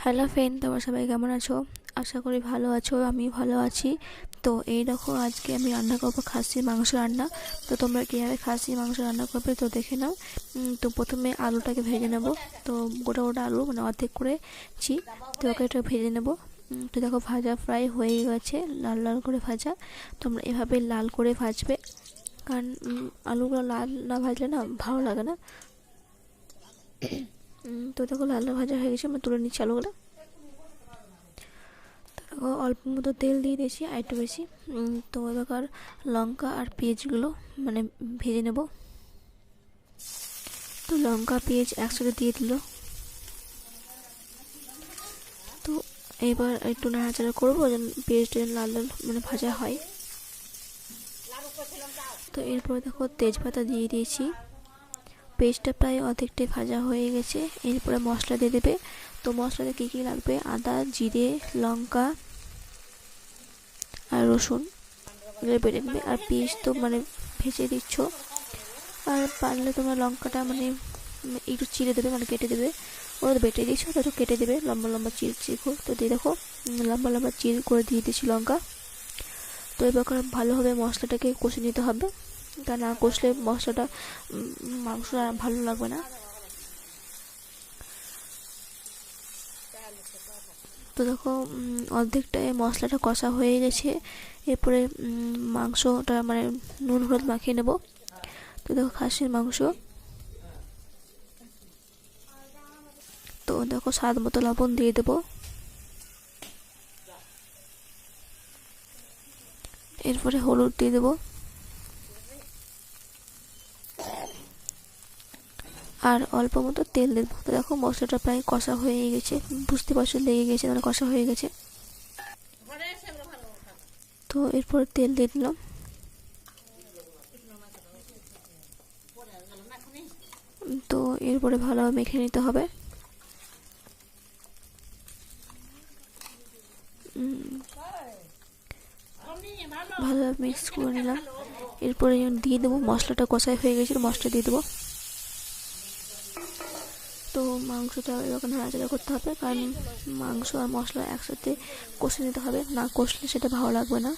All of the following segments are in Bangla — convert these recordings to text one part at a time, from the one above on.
হ্যালো ফ্রেন্ড, তোমরা সবাই কেমন আছো? আশা করি ভালো আছো। আমি ভালো আছি। তো এই দেখো, আজকে আমি রান্না করবো খাসির মাংস রান্না। তো তোমরা কীভাবে খাসির মাংস রান্না করবে তো দেখে নাও। তো প্রথমে আলুটাকে ভেজে নেব। তো গোটা গোটা আলু মানে অর্ধেক করেছি, তো ওকে এটা ভেজে নেব। তো দেখো, ভাজা ফ্রাই হয়ে গেছে, লাল লাল করে ভাজা। তোমরা এভাবে লাল করে ভাজবে, কারণ আলুগুলো লাল না ভাজলে না ভালো লাগে না। তো দেখো, লাল লাল ভাজা হয়ে গেছে, আমি তুলে নিচ্ছি আলুগুলো। অল্প মতো তেল দিয়ে দিয়েছি, আর একটু বেশি। তো এবার লঙ্কা আর পেঁয়াজগুলো মানে ভেজে নেব। তো লঙ্কা পেঁয়াজ একসাথে দিয়ে দিল। তো এবার একটু নাড়াচাড়া করবো যেন পেঁয়াজটা লাল লাল মানে ভাজা হয়। তো এরপরে দেখো, তেজপাতা দিয়ে দিয়েছি। পেঁয়াজটা প্রায় অর্ধেকটাই ভাজা হয়ে গেছে। এরপরে মশলা দিয়ে দেবে। তো মশলাতে কী কী লাগবে: আদা, জিরে, লঙ্কা আর রসুন বেটে নেবে। আর পেঁয়াজ তো মানে ভেজে দিচ্ছ, আর পারলে তোমরা লঙ্কাটা মানে একটু চিড়ে দেবে, মানে কেটে দেবে। ওরা তো বেটে দিচ্ছ, তো একটু কেটে দেবে লম্বা লম্বা চিড় চিড়। তো দিয়ে দেখো, লম্বা লম্বা চিড় করে দিয়ে দিচ্ছি লঙ্কা। তো এবার ভালোভাবে মশলাটাকে কষে নিতে হবে, তা না কষলে মশলাটা মাংসটা ভালো লাগবে না। তো দেখো, অর্ধেকটায় মশলাটা কষা হয়ে গেছে। এরপরে মাংসটা মানে নুন হলুদ মাখিয়ে নেব। তো দেখো, খাসির মাংস। তো দেখো, স্বাদ মতো লবণ দিয়ে দেবো। এরপরে হলুদ দিয়ে দেবো, আর অল্প মতো তেল দেবো। তো দেখো, মশলাটা প্রায় কষা হয়ে গেছে, বুঝতে পারছো লেগে গেছে, মানে কষা হয়ে গেছে। তো এরপর তেল দিয়ে দিলাম। তো এরপরে ভালোভাবে মেখে নিতে হবে। ভালোভাবে মিক্স করে নিলাম। এরপরে দিয়ে দেবো, মশলাটা কষাই হয়ে গেছে, মশলা দিয়ে দেবো। তো মাংসটা এরকম নাড়াচাড়া করতে হবে, কারণ মাংস আর মশলা একসাথে কষে নিতে হবে, না কষলে সেটা ভালো লাগবে না।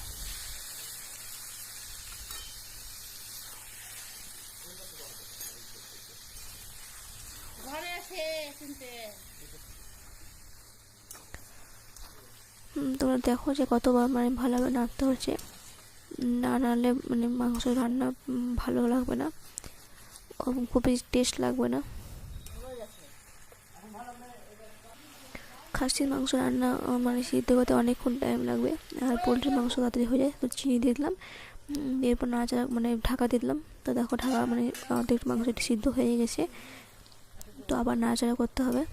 তোমরা দেখো যে কতবার মানে ভালোভাবে নাড়তে হচ্ছে, না নাড়লে মানে মাংস রান্না ভালো লাগবে না, খুবই টেস্ট লাগবে না। খাসির মাংস রান্না মানে সিদ্ধ করতে অনেকক্ষণ টাইম লাগবে, আর পোলট্রির মাংস তাড়াতাড়ি হয়ে যায়। তো চিনি দিয়ে দিলাম, এরপর নাড়াচাড়া মানে ঢাকা দিয়ে দিলাম। তো দেখো, ঢাকা মানে অর্ধেক মাংসটি সিদ্ধ হয়ে গেছে। তো আবার নাড়াচাড়া করতে হবে।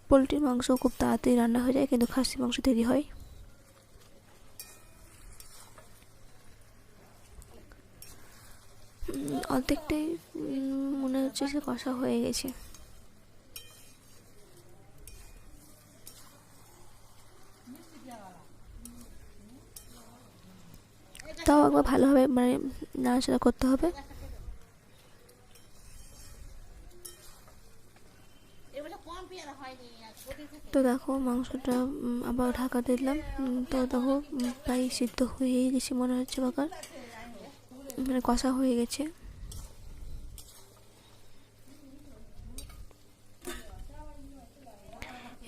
পোলট্রির মাংস খুব তাড়াতাড়ি রান্না হয়ে যায়, কিন্তু খাসির মাংস দেরি হয়। অর্ধেকটাই মনে হচ্ছে যে কষা হয়ে গেছে। তাও একবার ভালোভাবে মানে নাড়াচাড়া করতে হবে। তো দেখো, মাংসটা আবার ঢাকা দিলাম। তো দেখো, প্রায় সিদ্ধ হয়ে গেছে মনে হচ্ছে, বাকার মানে কষা হয়ে গেছে।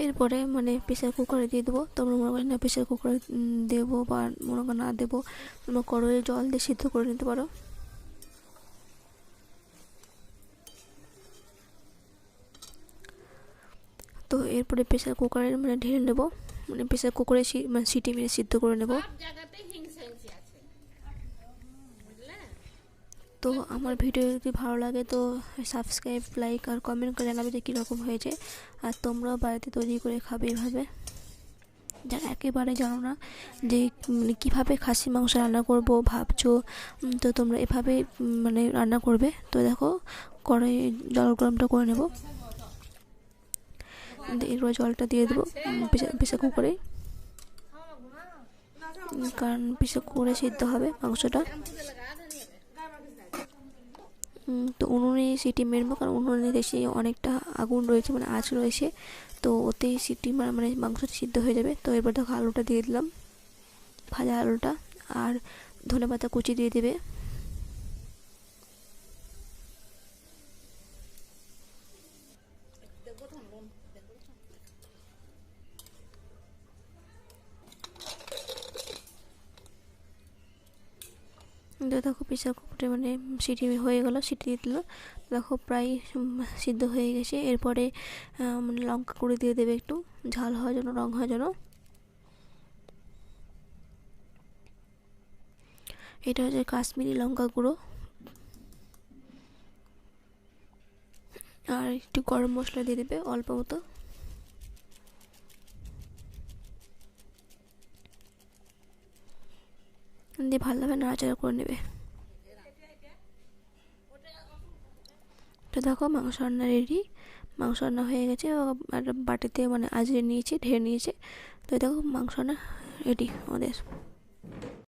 এরপরে মানে প্রেসার কুকারে দিয়ে দেবো। তোমরা মনে করি না প্রেসার কুকারে দেবো বা মনে করো না দেবো, তোমরা কড়াইয়ে জল দিয়ে সিদ্ধ করে নিতে পারো। তো এরপরে প্রেসার কুকারে মানে ঢেলে নেবো, মানে প্রেসার কুকারে মানে সিটি মেরে সিদ্ধ করে নেব। তো আমার ভিডিও যদি ভালো লাগে তো সাবস্ক্রাইব, লাইক আর কমেন্ট করে জানাবে যে কীরকম হয়েছে। আর তোমরাও বাড়িতে তৈরি করে খাবে এভাবে, যারা একেবারে জানো না যে মানে কীভাবে খাসি মাংস রান্না করবো ভাবছো, তো তোমরা এভাবে মানে রান্না করবে। তো দেখো, কড়াই জল গরমটা করে নেব। এরপর জলটা দিয়ে দেবো প্রেসার কুকারে, কারণ প্রেসার কুকারে সিদ্ধ হবে মাংসটা। তো উনুনে সিটি মেরবো, কারণ উনুনে দেশে অনেকটা আগুন রয়েছে, মানে আঁচ রয়েছে। তো ওতেই সিটি মানে মাংসটা সিদ্ধ হয়ে যাবে। তো এরপর দেখো আলুটা দিয়ে দিলাম, ভাজা আলুটা, আর ধনেপাতা কুচি দিয়ে দেবে। তো দেখো প্রেসার কুকারে মানে সিটি হয়ে গেল, সিটি দিয়ে দিল। দেখো প্রায় সিদ্ধ হয়ে গেছে। এরপরে মানে লঙ্কা গুঁড়ো দিয়ে দেবে, একটু ঝাল হওয়ার জন্য, রং হওয়ার জন্য। এটা হচ্ছে কাশ্মীরি লঙ্কা গুঁড়ো। আর একটু গরম মশলা দিয়ে দেবে অল্প মতো। দিয়ে ভালোভাবে নাড়াচাড়া করে নেবে। তো দেখো মাংস রান্না রেডি, মাংস রান্না হয়ে গেছে। একটা বাটিতে মানে আজরে নিয়েছে, ঢেলে নিয়েছে। তো দেখো মাংস রান্না রেডি আমাদের।